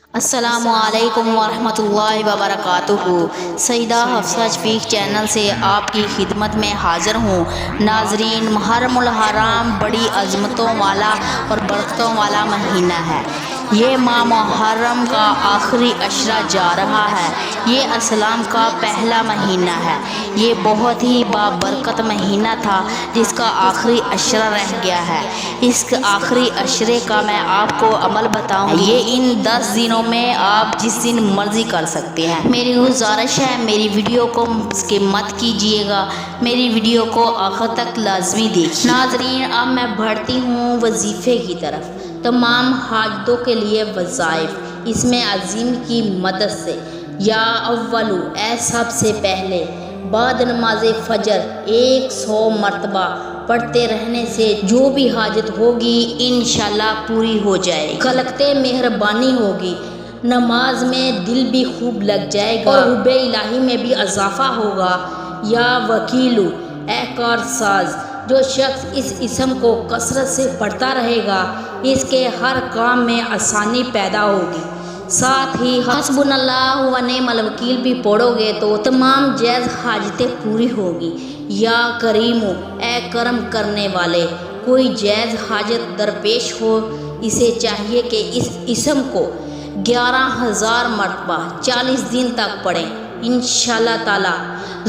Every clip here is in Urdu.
السلام علیکم ورحمۃ اللہ وبرکاتہ۔ سیدہ حفصہ شفیق چینل سے آپ کی خدمت میں حاضر ہوں۔ ناظرین، محرم الحرام بڑی عظمتوں والا اور برکتوں والا مہینہ ہے۔ یہ ماہ محرم کا آخری عشرہ جا رہا ہے۔ یہ اسلام کا پہلا مہینہ ہے۔ یہ بہت ہی بابرکت مہینہ تھا جس کا آخری عشرہ رہ گیا ہے۔ اس آخری عشرے کا میں آپ کو عمل بتاؤں گی۔ یہ ان 10 دنوں میں آپ جس دن مرضی کر سکتے ہیں۔ میری گزارش ہے میری ویڈیو کو سکپ مت کیجیے گا، میری ویڈیو کو آخر تک لازمی دیکھیے۔ ناظرین، اب میں بڑھتی ہوں وظیفے کی طرف۔ تمام حاجتوں کے لیے وظائف اس میں عظیم کی مدد سے یا اولو، اے سب سے پہلے بعد نماز فجر 100 مرتبہ پڑھتے رہنے سے جو بھی حاجت ہوگی انشاءاللہ پوری ہو جائے گی۔ خلقتے مہربانی ہوگی، نماز میں دل بھی خوب لگ جائے گا اور حب الہی میں بھی اضافہ ہوگا۔ یا وکیلو، اے کارساز، جو شخص اس اسم کو کثرت سے پڑھتا رہے گا اس کے ہر کام میں آسانی پیدا ہوگی۔ ساتھ ہی حسبنا اللہ و نعم الوکیل بھی پڑھو گے تو تمام جائز حاجتیں پوری ہوگی۔ یا کریمو، اے کرم کرنے والے، کوئی جائز حاجت درپیش ہو اسے چاہیے کہ اس اسم کو 11,000 مرتبہ 40 دن تک پڑھیں، انشاءاللہ تعالی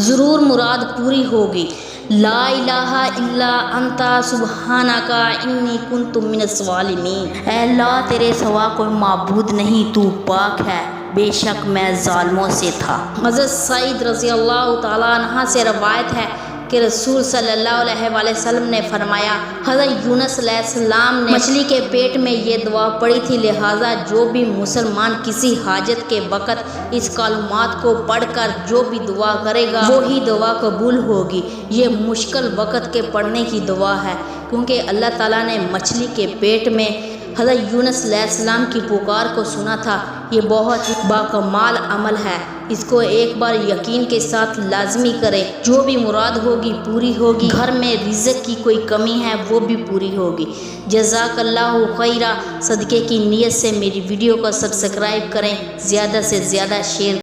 ضرور مراد پوری ہوگی۔ لا الہ الا انت سبحانک انی کنت من الظالمین، اے اللہ تیرے سوا کوئی معبود نہیں، تو پاک ہے، بے شک میں ظالموں سے تھا۔ حضرت سعید رضی اللہ تعالیٰ عنہ سے روایت ہے کہ رسول صلی اللہ علیہ وآلہ وسلم نے فرمایا، حضرت یونس علیہ السلام نے مچھلی کے پیٹ میں یہ دعا پڑھی تھی، لہٰذا جو بھی مسلمان کسی حاجت کے وقت اس کلمات کو پڑھ کر جو بھی دعا کرے گا وہی دعا قبول ہوگی۔ یہ مشکل وقت کے پڑھنے کی دعا ہے کیونکہ اللہ تعالیٰ نے مچھلی کے پیٹ میں حضرت یونس علیہ السلام کی پکار کو سنا تھا۔ یہ بہت ہی باکمال عمل ہے، اس کو ایک بار یقین کے ساتھ لازمی کریں، جو بھی مراد ہوگی پوری ہوگی۔ گھر میں رزق کی کوئی کمی ہے وہ بھی پوری ہوگی۔ جزاک اللہ خیرہ۔ صدقے کی نیت سے میری ویڈیو کو سبسکرائب کریں، زیادہ سے زیادہ شیئر